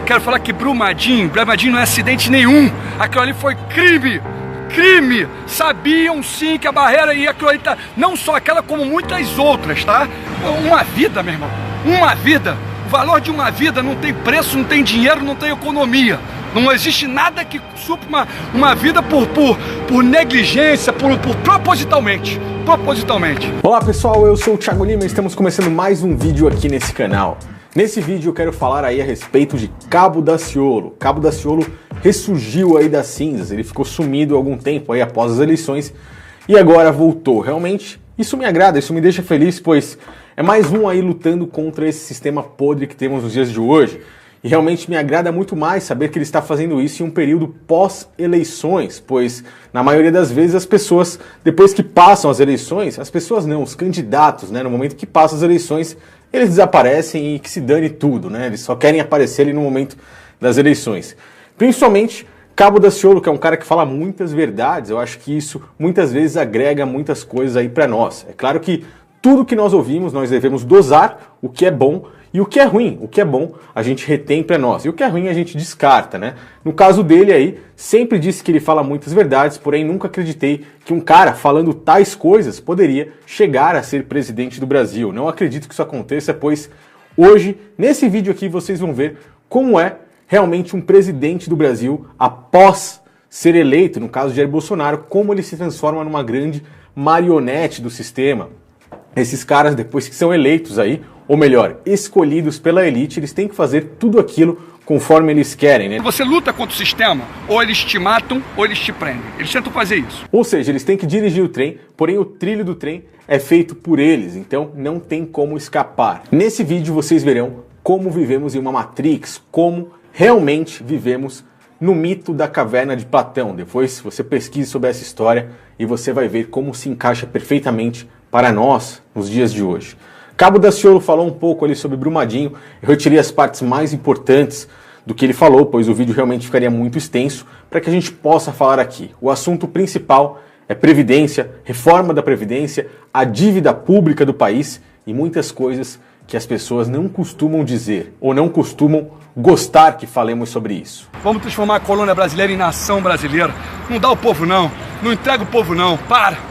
quero falar que Brumadinho não é acidente nenhum. Aquilo ali foi crime. Crime! Sabiam sim que a barreira ia acreditar, não só aquela como muitas outras, tá? Uma vida, meu irmão, uma vida. O valor de uma vida não tem preço, não tem dinheiro, não tem economia. Não existe nada que supre uma vida por negligência, por propositalmente. Olá pessoal, eu sou o Thiago Lima e estamos começando mais um vídeo aqui nesse canal. Nesse vídeo eu quero falar aí a respeito de Cabo Daciolo. Cabo Daciolo ressurgiu aí das cinzas, ele ficou sumido há algum tempo aí após as eleições e agora voltou. Realmente isso me agrada, isso me deixa feliz, pois é mais um aí lutando contra esse sistema podre que temos nos dias de hoje. E realmente me agrada muito mais saber que ele está fazendo isso em um período pós-eleições, pois na maioria das vezes as pessoas, depois que passam as eleições, as pessoas não, os candidatos, né, no momento que passam as eleições, eles desaparecem e que se dane tudo, né, eles só querem aparecer ali no momento das eleições. Principalmente Cabo Daciolo, que é um cara que fala muitas verdades, eu acho que isso muitas vezes agrega muitas coisas aí para nós. É claro que tudo que nós ouvimos, nós devemos dosar o que é bom e o que é ruim. O que é bom a gente retém para nós e o que é ruim a gente descarta, né? No caso dele aí, sempre disse que ele fala muitas verdades, porém nunca acreditei que um cara falando tais coisas poderia chegar a ser presidente do Brasil. Não acredito que isso aconteça, pois hoje, nesse vídeo aqui, vocês vão ver como é realmente um presidente do Brasil após ser eleito, no caso de Jair Bolsonaro, como ele se transforma numa grande marionete do sistema. Esses caras, depois que são eleitos aí, ou melhor, escolhidos pela elite, eles têm que fazer tudo aquilo conforme eles querem, né? Você luta contra o sistema, ou eles te matam, ou eles te prendem. Eles tentam fazer isso. Ou seja, eles têm que dirigir o trem, porém o trilho do trem é feito por eles, então não tem como escapar. Nesse vídeo vocês verão como vivemos em uma Matrix, como realmente vivemos no mito da caverna de Platão. Depois você pesquise sobre essa história e você vai ver como se encaixa perfeitamente para nós nos dias de hoje. Cabo Daciolo falou um pouco ali sobre Brumadinho, eu retirei as partes mais importantes do que ele falou, pois o vídeo realmente ficaria muito extenso para que a gente possa falar aqui. O assunto principal é Previdência, reforma da Previdência, a dívida pública do país e muitas coisas que as pessoas não costumam dizer ou não costumam gostar que falemos sobre isso. Vamos transformar a colônia brasileira em nação brasileira. Não dá o povo não, não entrega o povo não,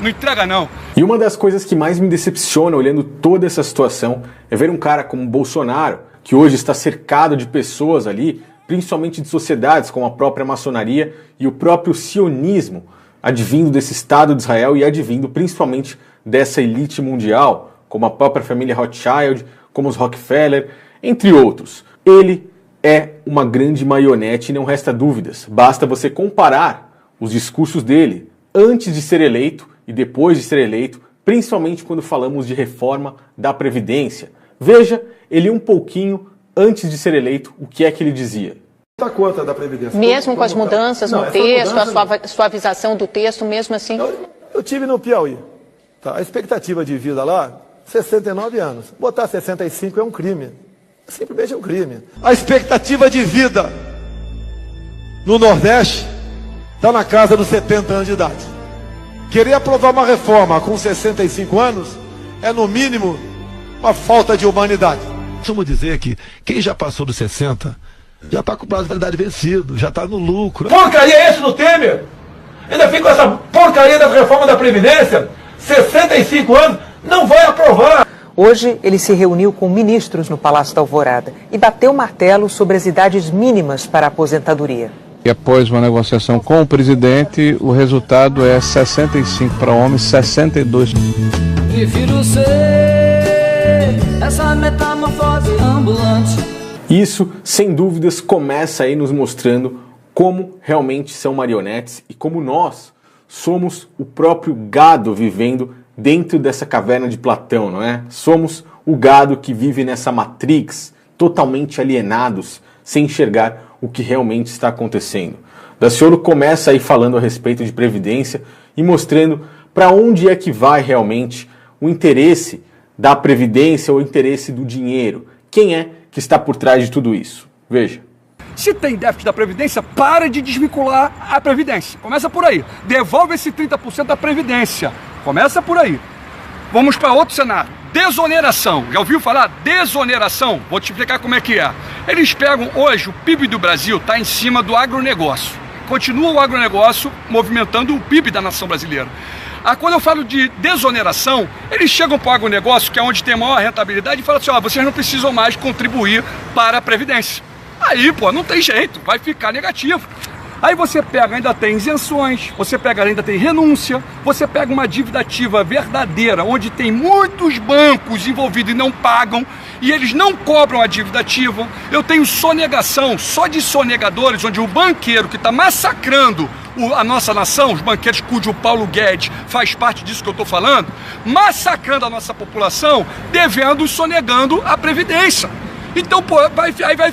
não entrega não. E uma das coisas que mais me decepciona olhando toda essa situação é ver um cara como Bolsonaro, que hoje está cercado de pessoas ali, principalmente de sociedades como a própria maçonaria e o próprio sionismo, advindo desse Estado de Israel e advindo principalmente dessa elite mundial, como a própria família Rothschild, como os Rockefeller, entre outros. Ele é uma grande marionete e não resta dúvidas. Basta você comparar os discursos dele antes de ser eleito e depois de ser eleito, principalmente quando falamos de reforma da Previdência. Veja ele um pouquinho antes de ser eleito, o que é que ele dizia. A conta da Previdência. Mesmo com as mudanças no texto, a suavização do texto, mesmo assim? Eu tive no Piauí. Tá? A expectativa de vida lá, 69 anos. Botar 65 é um crime. Simplesmente é um crime. A expectativa de vida no Nordeste está na casa dos 70 anos de idade. Querer aprovar uma reforma com 65 anos é, no mínimo, uma falta de humanidade. Costumo dizer que quem já passou dos 60 já está com o prazo de validade vencido, já está no lucro. Porcaria é esse do Temer? Ainda fica com essa porcaria da reforma da Previdência? 65 anos, não vai aprovar. Hoje ele se reuniu com ministros no Palácio da Alvorada e bateu o martelo sobre as idades mínimas para a aposentadoria. E após uma negociação com o presidente, o resultado é 65 para homens, 62. Prefiro ser essa metamorfose ambulante. Isso, sem dúvidas, começa aí nos mostrando como realmente são marionetes e como nós somos o próprio gado vivendo dentro dessa caverna de Platão, não é? Somos o gado que vive nessa Matrix, totalmente alienados, sem enxergar o que realmente está acontecendo. Daciolo começa aí falando a respeito de Previdência e mostrando para onde é que vai realmente o interesse da Previdência ou o interesse do dinheiro. Quem é que está por trás de tudo isso? Veja. Se tem déficit da Previdência, para de desvincular a Previdência. Começa por aí. Devolve esse 30% da Previdência. Começa por aí. Vamos para outro cenário. Desoneração. Já ouviu falar? Desoneração. Vou te explicar como é que é. Eles pegam hoje, o PIB do Brasil está em cima do agronegócio. Continua o agronegócio movimentando o PIB da nação brasileira. Quando eu falo de desoneração, eles chegam para o agronegócio, que é onde tem maior rentabilidade, e falam assim, vocês não precisam mais contribuir para a Previdência. Aí, não tem jeito, vai ficar negativo. Aí você pega, ainda tem isenções, você pega, ainda tem renúncia, você pega uma dívida ativa verdadeira, onde tem muitos bancos envolvidos e não pagam, e eles não cobram a dívida ativa. Eu tenho sonegação, só de sonegadores, onde o banqueiro que está massacrando a nossa nação, os banqueiros cujo Paulo Guedes faz parte disso que eu estou falando, massacrando a nossa população, devendo e sonegando a Previdência. Então, aí vai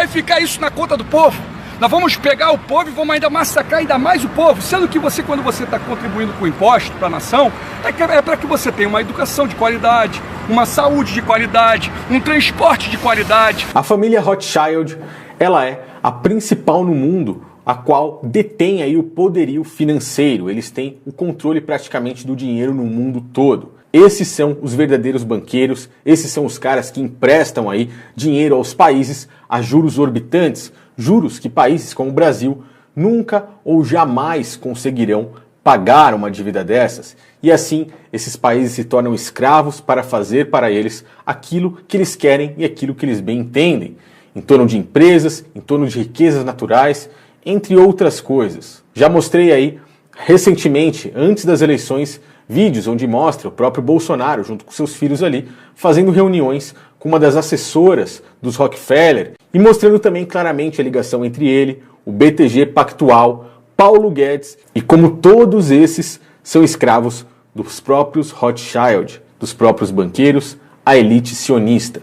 ficar isso na conta do povo. Nós vamos pegar o povo e vamos ainda massacrar ainda mais o povo, sendo que você, quando você está contribuindo com imposto para a nação, é para que você tenha uma educação de qualidade, uma saúde de qualidade, um transporte de qualidade. A família Rothschild, ela é a principal no mundo, a qual detém aí o poderio financeiro. Eles têm o controle praticamente do dinheiro no mundo todo. Esses são os verdadeiros banqueiros, esses são os caras que emprestam aí dinheiro aos países a juros orbitantes, juros que países como o Brasil nunca ou jamais conseguirão pagar uma dívida dessas. E assim, esses países se tornam escravos para fazer para eles aquilo que eles querem e aquilo que eles bem entendem, em torno de empresas, em torno de riquezas naturais, entre outras coisas. Já mostrei aí recentemente, antes das eleições, vídeos onde mostra o próprio Bolsonaro, junto com seus filhos ali, fazendo reuniões com uma das assessoras dos Rockefeller e mostrando também claramente a ligação entre ele, o BTG Pactual, Paulo Guedes e como todos esses são escravos dos próprios Rothschild, dos próprios banqueiros, a elite sionista.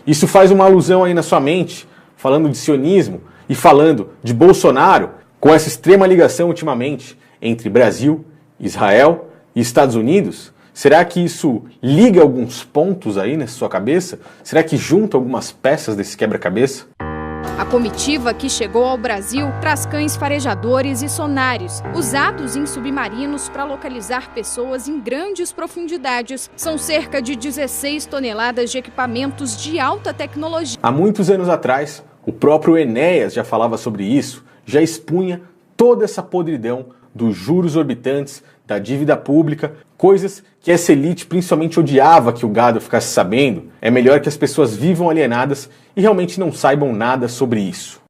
Isso faz uma alusão aí na sua mente, falando de sionismo e falando de Bolsonaro, com essa extrema ligação ultimamente entre Brasil, Israel e Estados Unidos? Será que isso liga alguns pontos aí na sua cabeça? Será que junta algumas peças desse quebra-cabeça? A comitiva que chegou ao Brasil traz cães farejadores e sonários, usados em submarinos para localizar pessoas em grandes profundidades. São cerca de 16 toneladas de equipamentos de alta tecnologia. Há muitos anos atrás, o próprio Enéas já falava sobre isso, já expunha toda essa podridão dos juros orbitantes, da dívida pública, coisas que essa elite principalmente odiava que o gado ficasse sabendo. É melhor que as pessoas vivam alienadas e realmente não saibam nada sobre isso.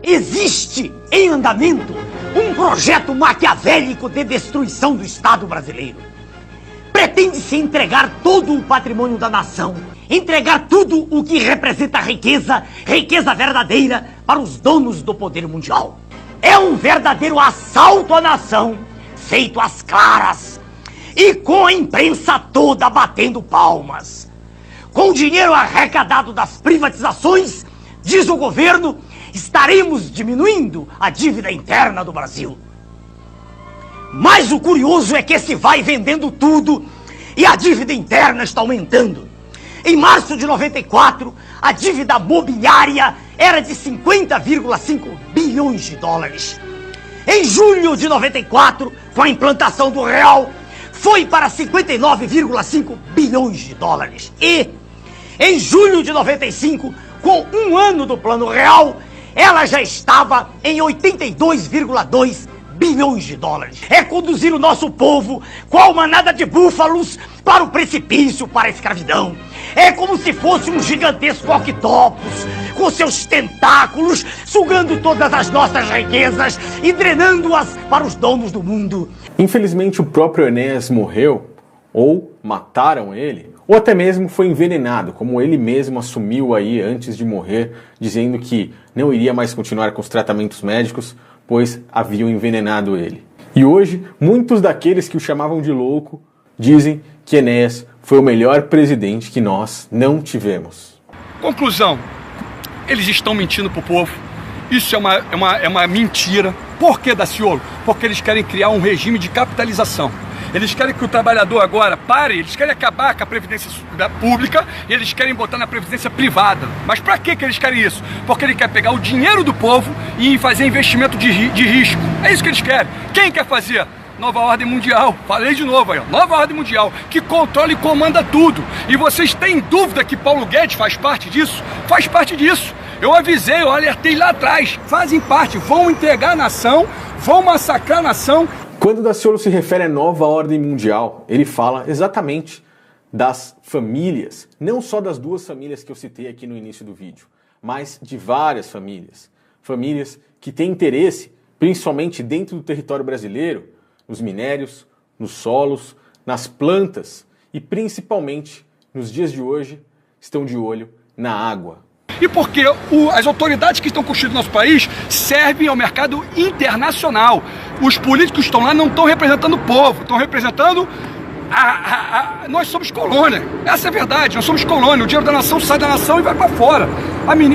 Existe em andamento um projeto maquiavélico de destruição do Estado brasileiro. Pretende-se entregar todo o patrimônio da nação, entregar tudo o que representa riqueza, riqueza verdadeira, para os donos do poder mundial. É um verdadeiro assalto à nação, feito às claras, e com a imprensa toda batendo palmas. Com o dinheiro arrecadado das privatizações, diz o governo, estaremos diminuindo a dívida interna do Brasil. Mas o curioso é que se vai vendendo tudo e a dívida interna está aumentando. Em março de 94, a dívida mobiliária era de 50,5 bilhões de dólares. Em julho de 94, com a implantação do real, foi para 59,5 bilhões de dólares. E, em julho de 95, com um ano do plano real, ela já estava em 82,2 bilhões de dólares. É conduzir o nosso povo, qual manada de búfalos, para o precipício, para a escravidão. É como se fosse um gigantesco octopus, com seus tentáculos, sugando todas as nossas riquezas e drenando-as para os donos do mundo. Infelizmente, o próprio Enéas morreu, ou mataram ele, ou até mesmo foi envenenado, como ele mesmo assumiu aí antes de morrer, dizendo que não iria mais continuar com os tratamentos médicos, pois haviam envenenado ele. E hoje, muitos daqueles que o chamavam de louco dizem que Enéas foi o melhor presidente que nós não tivemos. Conclusão, eles estão mentindo para o povo. Isso é uma mentira. Por que, Daciolo? Porque eles querem criar um regime de capitalização. Eles querem que o trabalhador agora pare, eles querem acabar com a previdência pública e eles querem botar na previdência privada. Mas para que eles querem isso? Porque eles querem pegar o dinheiro do povo e fazer investimento de risco. É isso que eles querem. Quem quer fazer? Nova ordem mundial, falei de novo aí, ó, nova ordem mundial, que controla e comanda tudo. E vocês têm dúvida que Paulo Guedes faz parte disso? Faz parte disso. Eu avisei, eu alertei lá atrás, fazem parte, vão entregar a nação, vão massacrar a nação. Quando Daciolo se refere à nova ordem mundial, ele fala exatamente das famílias, não só das duas famílias que eu citei aqui no início do vídeo, mas de várias famílias. Famílias que têm interesse, principalmente dentro do território brasileiro, nos minérios, nos solos, nas plantas e principalmente, nos dias de hoje, estão de olho na água. E porque as autoridades que estão construindo nosso país servem ao mercado internacional. Os políticos que estão lá não estão representando o povo, estão representando nós somos colônia. Essa é a verdade, nós somos colônia. O dinheiro da nação sai da nação e vai para fora.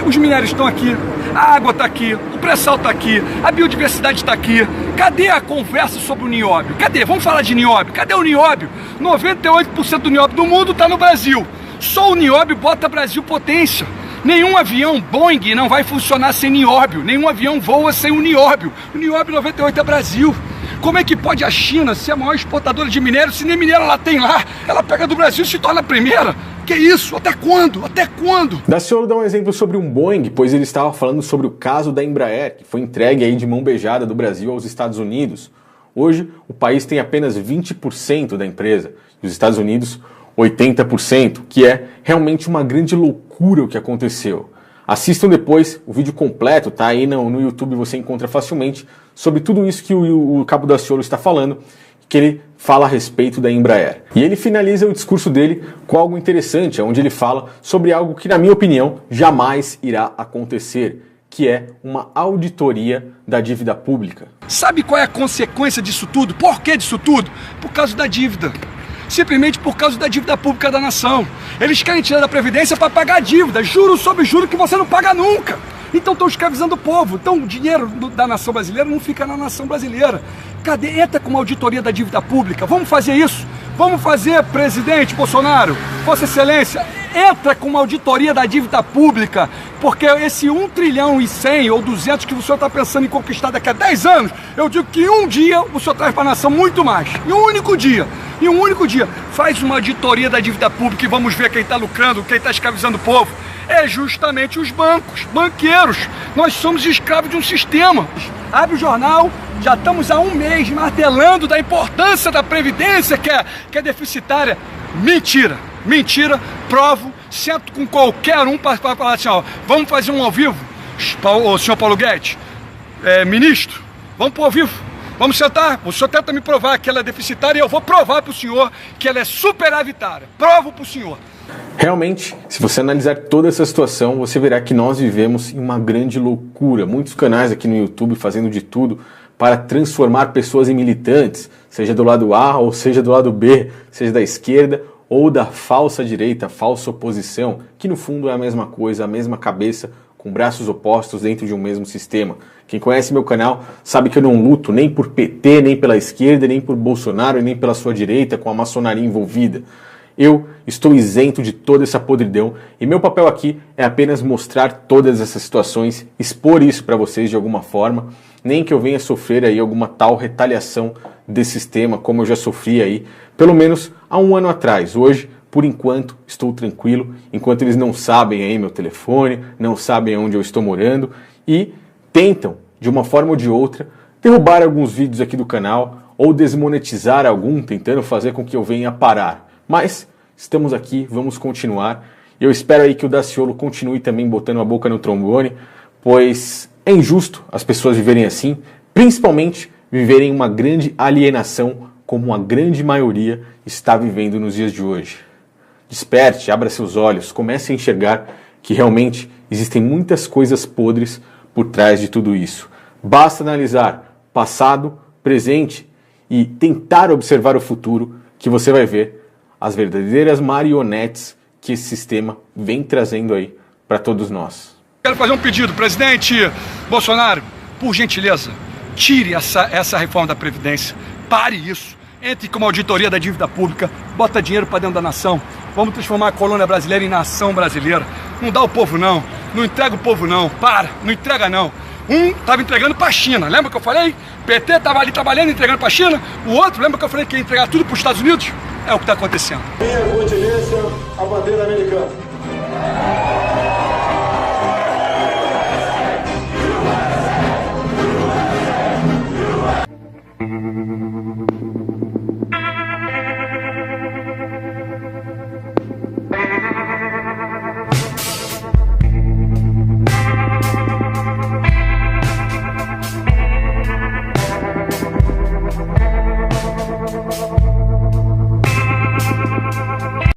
Os minérios estão aqui, a água está aqui, o pré-sal está aqui, a biodiversidade está aqui. Cadê a conversa sobre o nióbio? Cadê? Vamos falar de nióbio. Cadê o nióbio? 98% do nióbio do mundo está no Brasil. Só o nióbio bota Brasil potência. Nenhum avião Boeing não vai funcionar sem nióbio. Nenhum avião voa sem o nióbio. O nióbio 98 é Brasil. Como é que pode a China ser a maior exportadora de minério se nem minério ela tem lá? Ela pega do Brasil e se torna a primeira. Que isso? Até quando? Até quando? Daciolo dá um exemplo sobre um Boeing, pois ele estava falando sobre o caso da Embraer, que foi entregue aí de mão beijada do Brasil aos Estados Unidos. Hoje, o país tem apenas 20% da empresa, e os Estados Unidos 80%, que é realmente uma grande loucura o que aconteceu. Assistam depois, o vídeo completo tá aí no YouTube, você encontra facilmente, sobre tudo isso que o Cabo Daciolo está falando, que ele fala a respeito da Embraer. E ele finaliza o discurso dele com algo interessante, onde ele fala sobre algo que, na minha opinião, jamais irá acontecer, que é uma auditoria da dívida pública. Sabe qual é a consequência disso tudo? Por que disso tudo? Por causa da dívida. Simplesmente por causa da dívida pública da nação. Eles querem tirar da Previdência para pagar a dívida, juro sobre juro que você não paga nunca. Então estão escravizando o povo. Então o dinheiro da nação brasileira não fica na nação brasileira. Cadê? Entra com uma auditoria da dívida pública. Vamos fazer isso? Vamos fazer, presidente Bolsonaro, Vossa Excelência, entra com uma auditoria da dívida pública, porque esse 1 trilhão e 100 ou 200 que o senhor está pensando em conquistar daqui a 10 anos, eu digo que em um dia o senhor traz para a nação muito mais. Em um único dia. Em um único dia. Faz uma auditoria da dívida pública e vamos ver quem está lucrando, quem está escravizando o povo. É justamente os bancos, banqueiros. Nós somos escravos de um sistema. Abre o jornal, já estamos há um mês martelando da importância da Previdência, que é deficitária. Mentira, mentira, provo, sento com qualquer um para falar assim, ó, vamos fazer um ao vivo, o senhor Paulo Guedes, ministro, vamos para o ao vivo, vamos sentar, o senhor tenta me provar que ela é deficitária e eu vou provar para o senhor que ela é superavitária, provo para o senhor. Realmente, se você analisar toda essa situação, você verá que nós vivemos em uma grande loucura. Muitos canais aqui no YouTube fazendo de tudo para transformar pessoas em militantes, seja do lado A ou seja do lado B, seja da esquerda ou da falsa direita, falsa oposição, que no fundo é a mesma coisa, a mesma cabeça, com braços opostos dentro de um mesmo sistema. Quem conhece meu canal sabe que eu não luto nem por PT, nem pela esquerda, nem por Bolsonaro, nem pela sua direita, com a maçonaria envolvida. Eu estou isento de toda essa podridão e meu papel aqui é apenas mostrar todas essas situações, expor isso para vocês de alguma forma, nem que eu venha sofrer aí alguma tal retaliação desse sistema, como eu já sofri aí, pelo menos há um ano atrás. Hoje, por enquanto, estou tranquilo, enquanto eles não sabem aí meu telefone, não sabem onde eu estou morando e tentam, de uma forma ou de outra, derrubar alguns vídeos aqui do canal ou desmonetizar algum, tentando fazer com que eu venha parar. Mas estamos aqui, vamos continuar. Eu espero aí que o Daciolo continue também botando a boca no trombone, pois é injusto as pessoas viverem assim, principalmente viverem uma grande alienação, como a grande maioria está vivendo nos dias de hoje. Desperte, abra seus olhos, comece a enxergar que realmente existem muitas coisas podres por trás de tudo isso. Basta analisar passado, presente e tentar observar o futuro, que você vai ver as verdadeiras marionetes que esse sistema vem trazendo aí para todos nós. Quero fazer um pedido, presidente Bolsonaro, por gentileza, tire essa reforma da Previdência, pare isso, entre com uma auditoria da dívida pública, bota dinheiro para dentro da nação, vamos transformar a colônia brasileira em nação brasileira, não dá o povo não, não entrega o povo não, para, não entrega não. Um estava entregando para a China, lembra que eu falei? O PT estava ali trabalhando, entregando para a China. O outro, lembra que eu falei que ia entregar tudo para os Estados Unidos? É o que está acontecendo. Minha continência, a bandeira americana.